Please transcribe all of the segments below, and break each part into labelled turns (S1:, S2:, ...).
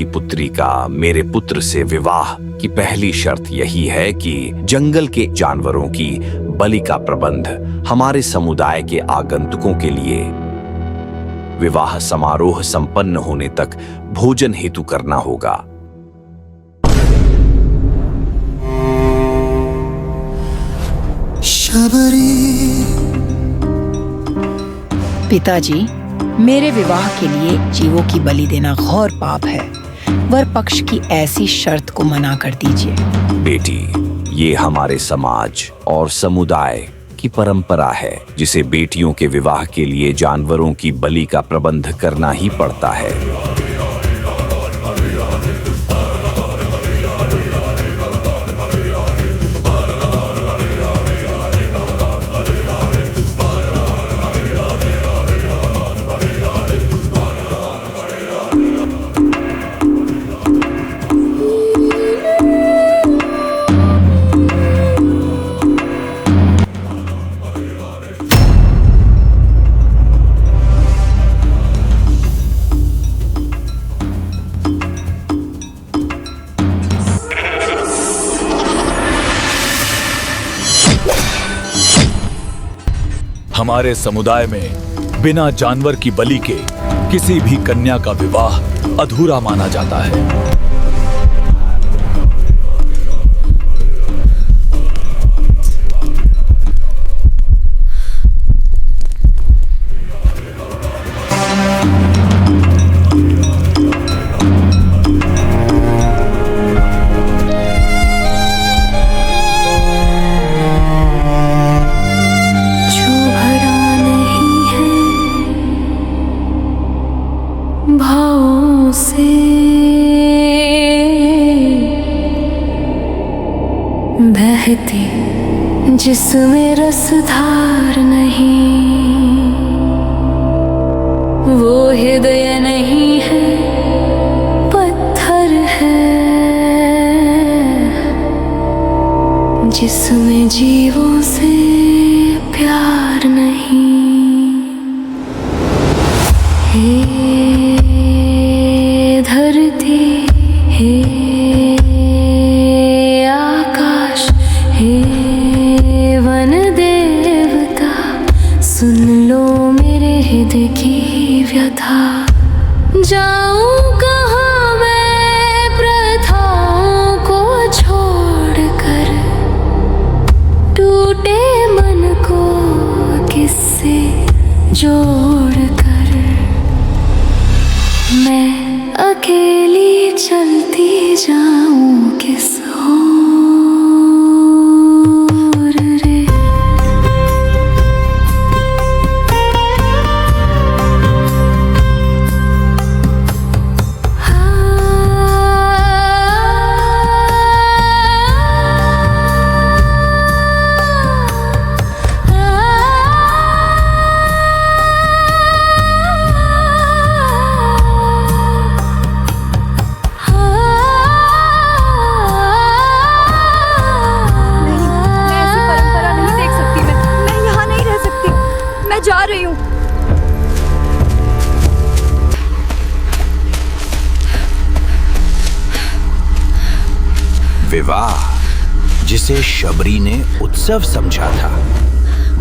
S1: की पुत्री का मेरे पुत्र से विवाह की पहली शर्त यही है कि जंगल के जानवरों की बलि का प्रबंध हमारे समुदाय के आगंतुकों के लिए विवाह समारोह संपन्न होने तक भोजन हेतु करना होगा।
S2: पिताजी, मेरे विवाह के लिए जीवों की बलि देना घोर पाप है। वर पक्ष की ऐसी शर्त को मना कर दीजिए।
S1: बेटी, ये हमारे समाज और समुदाय की परंपरा है जिसे बेटियों के विवाह के लिए जानवरों की बलि का प्रबंध करना ही पड़ता है।
S3: हमारे समुदाय में बिना जानवर की बलि के किसी भी कन्या का विवाह अधूरा माना जाता है।
S4: भावों से बहती जिसमें रसधार नहीं, वो हृदय नहीं है, पत्थर है जिसमें जीवों से प्यार नहीं। धरती, हे आकाश, हे वन देवता, सुन लो मेरे हृदय की व्यथा। जाऊं कहाँ मैं प्रथाओं को छोड़कर, टूटे मन को किससे जोड़कर। मैं अकेली चलती जाऊं किस ओर रे।
S5: जा रही हूँ।
S1: विवाह जिसे शबरी ने उत्सव समझा था,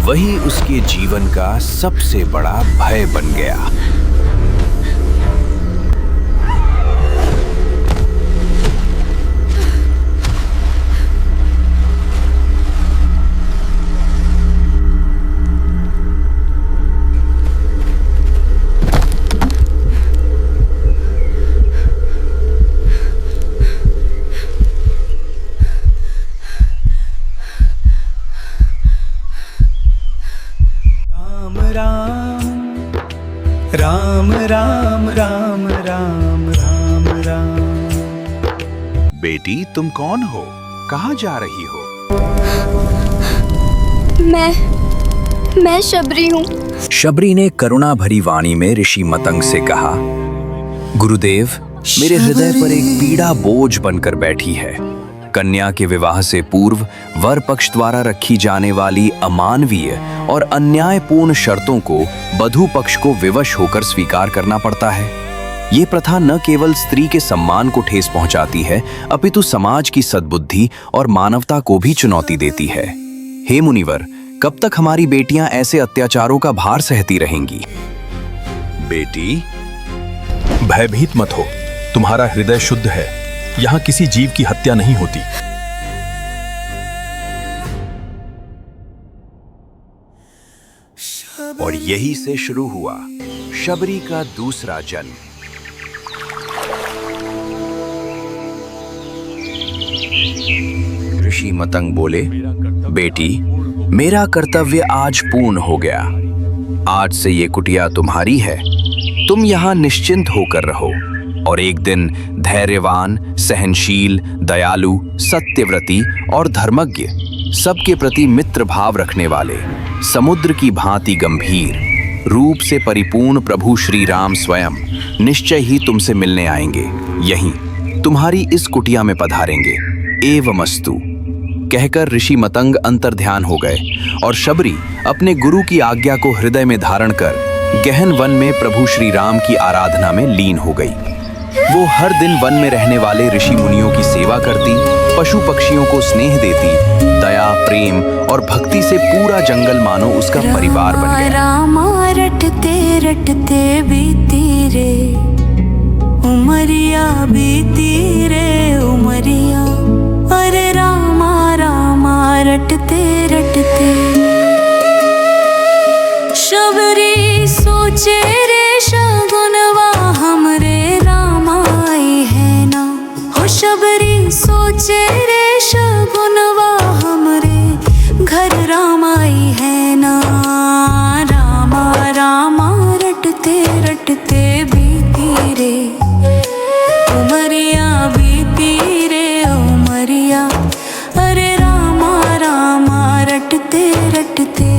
S1: वही उसके जीवन का सबसे बड़ा भय बन गया।
S6: राम राम राम राम राम राम।
S1: बेटी, तुम कौन हो? कहाँ जा रही हो?
S5: मैं शबरी हूँ।
S1: शबरी ने करुणा भरी वाणी में ऋषि मतंग से कहा, गुरुदेव, मेरे हृदय पर एक पीड़ा बोझ बनकर बैठी है। कन्या के विवाह से पूर्व वर पक्ष द्वारा रखी जाने वाली अमानवीय और अन्यायपूर्ण शर्तों को वधू पक्ष को विवश होकर स्वीकार करना पड़ता है।
S7: ये प्रथा न केवल स्त्री के सम्मान को ठेस पहुंचाती है, अपितु समाज की सद्बुद्धि और मानवता को भी चुनौती देती है। हे मुनिवर, कब तक हमारी बेटियां ऐसे अत्याचारों का भार सहती रहेंगी?
S3: बेटी, भयभीत मत हो, तुम्हारा हृदय शुद्ध है। यहाँ किसी जीव की हत्या नहीं होती।
S1: और यही से शुरू हुआ शबरी का दूसरा जन्म। ऋषि मतंग बोले, बेटी, मेरा कर्तव्य आज पूर्ण हो गया। आज से ये कुटिया तुम्हारी है। तुम यहाँ निश्चिंत होकर रहो और एक दिन धैर्यवान, सहनशील, दयालु, सत्यव्रती और धर्मज्ञ, सबके प्रति मित्र भाव रखने वाले, समुद्र की भांति गंभीर रूप से परिपूर्ण प्रभु श्री राम स्वयं निश्चय ही तुमसे मिलने आएंगे। यहीं तुम्हारी इस कुटिया में पधारेंगे। एवमस्तु कहकर ऋषि मतंग अंतर्ध्यान हो गए और शबरी अपने गुरु की आज्ञा को हृदय में धारण कर गहन वन में प्रभु श्री राम की आराधना में लीन हो गई। वो हर दिन वन में रहने वाले ऋषि मुनियों की सेवा करती, पशु पक्षियों को स्नेह देती, दया, प्रेम और भक्ति से पूरा जंगल मानो उसका परिवार बन गया।
S4: रामा रटते रटते बीती रे उमरिया, बीती रे उमरिया। अरे रामा रामा रटते रटते शबरी सोचे रे शगुनवा हमरे रामाई है ना। हो शबरी सोचे रे शगुनवा हमरे घर रामाई है ना। रामा रामा रटते रटते बीती रे उमरिया, बीती रे उमरिया। अरे रामा रामा रटते रटते।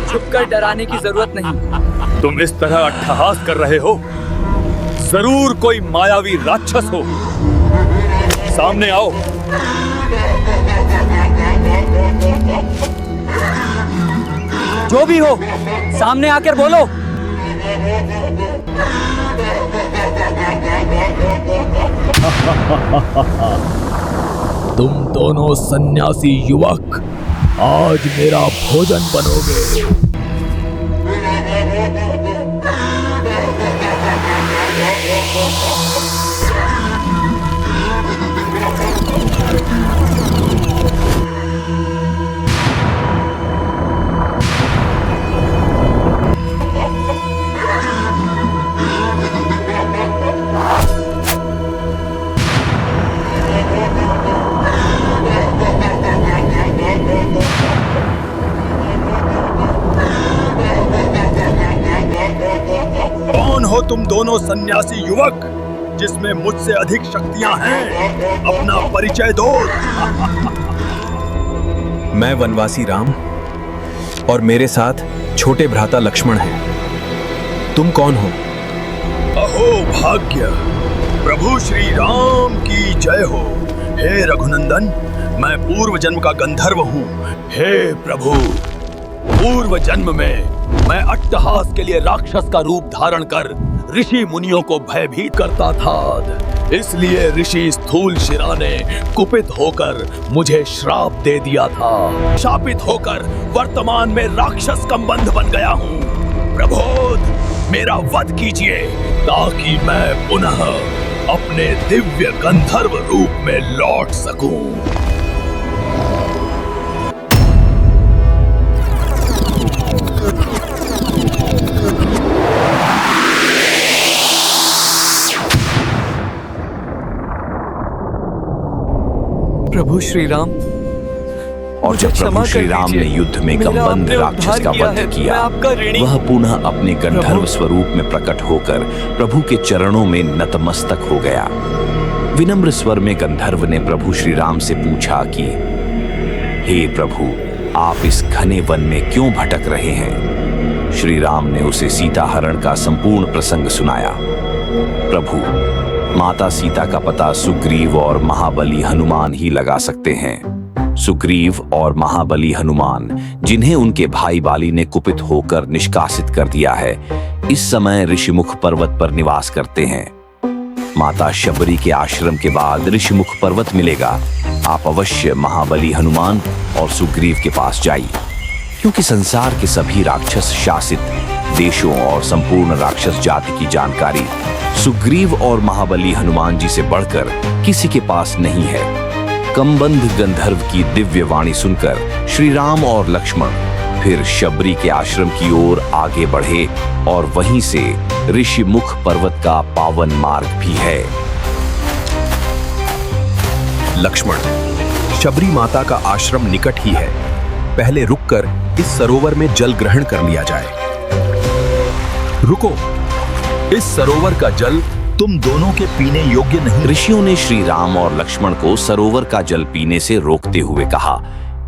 S8: छुपकर डराने की जरूरत नहीं।
S3: तुम इस तरह अट्टहास कर रहे हो, जरूर कोई मायावी राक्षस हो। सामने आओ।
S8: जो भी हो, सामने आकर बोलो।
S3: तुम दोनों सन्यासी युवक आज मेरा भोजन बनोगे। हो तुम दोनों सन्यासी युवक जिसमें मुझसे अधिक शक्तियां हैं, अपना परिचय दो।
S7: मैं वनवासी राम और मेरे साथ छोटे भ्राता लक्ष्मण हैं। तुम कौन हो?
S3: अहो भाग्य, प्रभु श्री राम की जय हो। हे रघुनंदन, मैं पूर्व जन्म का गंधर्व हूँ। हे प्रभु, पूर्व जन्म में मैं अट्टहास के लिए राक्षस का रूप धारण कर ऋषि मुनियों को भयभीत करता था। इसलिए ऋषि स्थूल शिरा ने कुपित होकर मुझे श्राप दे दिया था। शापित होकर वर्तमान में राक्षस संबंध बन गया हूँ। प्रबोध, मेरा वध कीजिए ताकि मैं पुनः अपने दिव्य गंधर्व रूप में लौट सकूं।
S8: प्रभु श्री राम,
S1: और जब प्रभु श्री राम ने युद्ध में गंबंध राक्षस का वध किया, वह पुनः अपने गंधर्व स्वरूप में प्रकट होकर प्रभु के चरणों में नतमस्तक हो गया। विनम्र स्वर में गंधर्व ने प्रभु श्री राम से पूछा कि हे प्रभु, आप इस घने वन में क्यों भटक रहे हैं? श्री राम ने उसे सीता हरण का संपूर्ण प्रसंग सुनाया। प्रभु, माता सीता का पता सुग्रीव और महाबली हनुमान ही लगा सकते हैं। सुग्रीव और महाबली हनुमान, जिन्हें उनके भाई बाली ने कुपित होकर निष्कासित कर दिया है, इस समय ऋषिमुख पर्वत पर निवास करते हैं। माता शबरी के आश्रम के बाद ऋषिमुख पर्वत मिलेगा। आप अवश्य महाबली हनुमान और सुग्रीव के पास जाइए, क्योंकि संसार के सभी राक्षस शासित देशों और संपूर्ण राक्षस जाति की जानकारी सुग्रीव और महाबली हनुमान जी से बढ़कर किसी के पास नहीं है। कमबंध गंधर्व की दिव्य वाणी सुनकर श्री राम और लक्ष्मण फिर शबरी के आश्रम की ओर आगे बढ़े और वहीं से ऋषिमुख पर्वत का पावन मार्ग भी है।
S3: लक्ष्मण, शबरी माता का आश्रम निकट ही है। पहले रुककर इस सरोवर में जल ग्रहण कर लिया जाए। रुको, इस सरोवर का जल तुम दोनों के पीने योग्य नहीं।
S1: ऋषियों ने श्री राम और लक्ष्मण को सरोवर का जल पीने से रोकते हुए कहा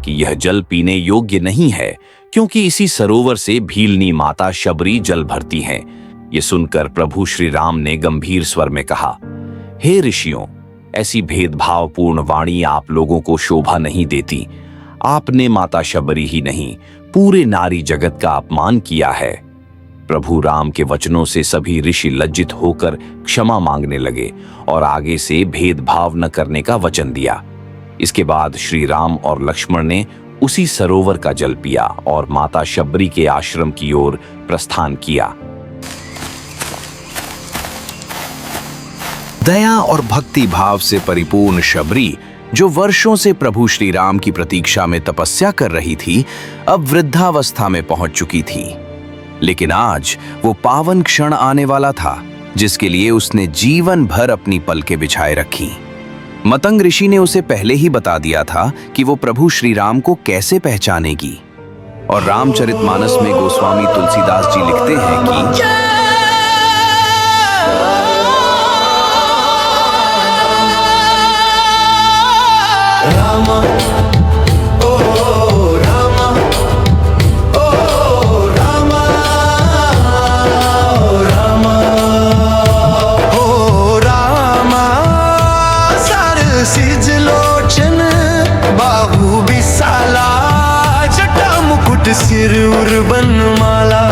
S1: कि यह जल पीने योग्य नहीं है, क्योंकि इसी सरोवर से भीलनी माता शबरी जल भरती हैं। ये सुनकर प्रभु श्री राम ने गंभीर स्वर में कहा, हे ऋषियों, ऐसी भेदभावपूर्ण वाणी आप लोगों को शोभा नहीं देती। आपने माता शबरी ही नहीं, पूरे नारी जगत का अपमान किया है। प्रभु राम के वचनों से सभी ऋषि लज्जित होकर क्षमा मांगने लगे और आगे से भेदभाव न करने का वचन दिया। इसके बाद श्री राम और लक्ष्मण ने उसी सरोवर का जल पिया और माता शबरी के आश्रम की ओर प्रस्थान किया।
S7: दया और भक्ति भाव से परिपूर्ण शबरी, जो वर्षों से प्रभु श्री राम की प्रतीक्षा में तपस्या कर रही थी, अब वृद्धावस्था में पहुंच चुकी थी। लेकिन आज वो पावन क्षण आने वाला था, जिसके लिए उसने जीवन भर अपनी पलकें बिछाए रखी। मतंग ऋषि ने उसे पहले ही बता दिया था कि वो प्रभु श्री राम को कैसे पहचानेगी। और रामचरितमानस में गोस्वामी तुलसीदास जी लिखते हैं कि रामा, ओ रामा, ओ रामा, ओ रामा, ओ रामा, सरसिज लोचन बाहु विशाला, जटा मुकुट सिर उर्बन माला,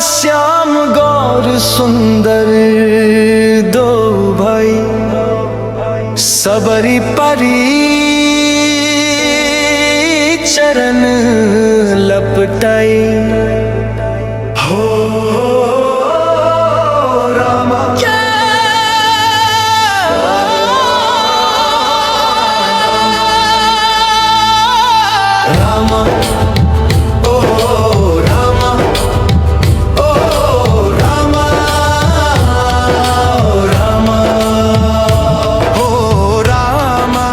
S7: श्याम गौर सुंदर दो भाई, सबरी परी चरण लपटाई, हो रामा, रामा, ओ रामा, ओ रामा, ओ रामा, ओ रामा।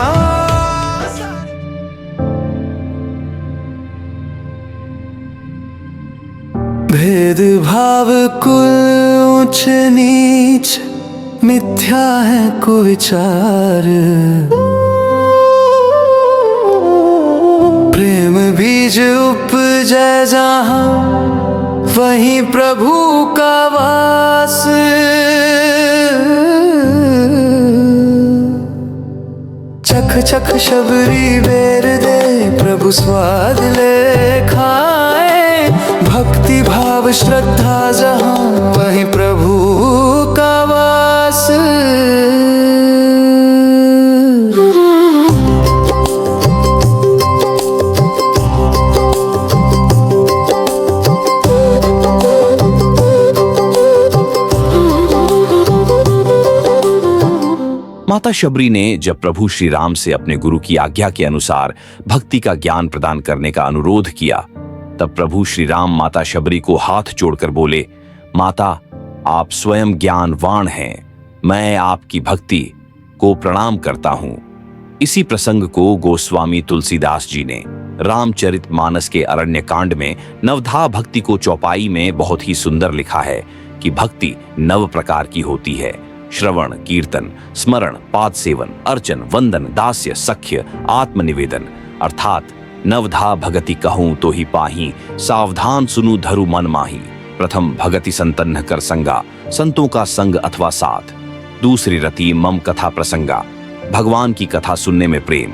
S7: भेदभाव कुल ऊंच नीच मिथ्या है कुविचार, प्रेम बीज उपजे जहां वहीं प्रभु का वास, चख चख शबरी बेर दे प्रभु स्वाद ले खाए, भक्ति भाव श्रद्धा जहां वहीं प्रभु का वास।
S1: माता शबरी ने जब प्रभु श्री राम से अपने गुरु की आज्ञा के अनुसार भक्ति का ज्ञान प्रदान करने का अनुरोध किया, तब प्रभु श्री राम माता शबरी को हाथ जोड़कर बोले, माता, आप स्वयं ज्ञानवान हैं, मैं आपकी भक्ति को प्रणाम करता हूं। इसी प्रसंग को गोस्वामी तुलसीदास जी ने रामचरितमानस के अरण्य कांड में नवधा भक्ति को चौपाई में बहुत ही सुंदर लिखा है कि भक्ति 9 प्रकार की होती है: श्रवण, कीर्तन, स्मरण, पाद सेवन, अर्चन, वंदन, दास्य, सख्य, आत्मनिवेदन। अर्थात नवधा भगति कहूं तो ही पाही, सावधान सुनु धरु मन माही। प्रथम भगति संतन्न कर संगा, संतों का संग अथवा साथ। दूसरी रति मम कथा प्रसंगा, भगवान की कथा सुनने में प्रेम,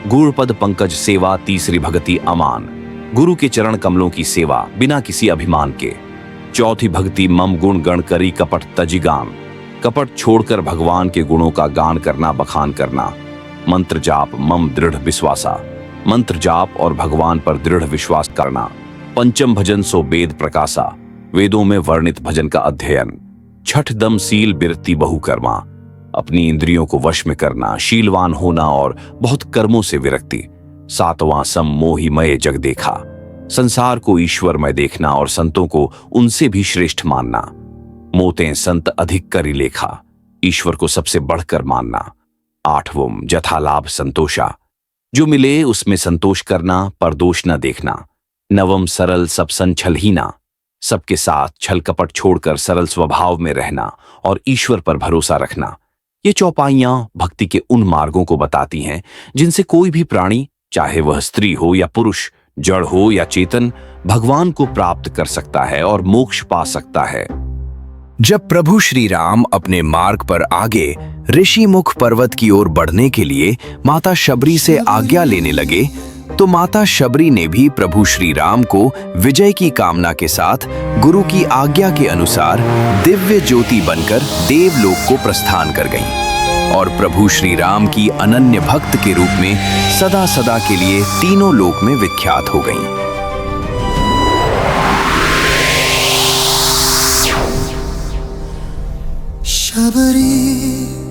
S1: गुरुपद पंकज सेवा, तीसरी भक्ति अमान, गुरु के चरण कमलों की सेवा बिना किसी अभिमान के, चौथी भक्ति मम गुण गण करी कपट तजिगान, कपट छोड़कर भगवान के गुणों का गान करना, बखान करना, मंत्र जाप मम दृढ़ विश्वासा, मंत्र जाप और भगवान पर दृढ़ विश्वास करना, पंचम भजन सो वेद प्रकाशा, वेदों में वर्णित भजन का अध्ययन, छठ दम सील बिरती बहुकर्मा, अपनी इंद्रियों को वश में करना, शीलवान होना और बहुत कर्मों से विरक्ति, सातवां सम मोहिमय जग देखा, संसार को ईश्वरमय देखना और संतों को उनसे भी श्रेष्ठ मानना, मोते संत अधिक करी लेखा, ईश्वर को सबसे बढ़कर मानना, आठवम जथालाभ संतोषा, जो मिले उसमें संतोष करना, पर दोष न देखना, नवम सरल सब संछलहीना, सबके साथ छल कपट छोड़कर सरल स्वभाव में रहना और ईश्वर पर भरोसा रखना। ये चौपाइयां भक्ति के उन मार्गों को बताती हैं जिनसे कोई भी प्राणी, चाहे वह स्त्री हो या पुरुष, जड़ हो या चेतन, भगवान को प्राप्त कर सकता है और मोक्ष पा सकता है।
S7: जब प्रभु श्री राम अपने मार्ग पर आगे ऋषिमुख पर्वत की ओर बढ़ने के लिए माता शबरी से आज्ञा लेने लगे, तो माता शबरी ने भी प्रभु श्री राम को विजय की कामना के साथ गुरु की आज्ञा के अनुसार दिव्य ज्योति बनकर देवलोक को प्रस्थान कर गईं और प्रभु श्री राम की अनन्य भक्त के रूप में सदा सदा के लिए तीनों लोक में विख्यात हो गईं।
S6: शबरी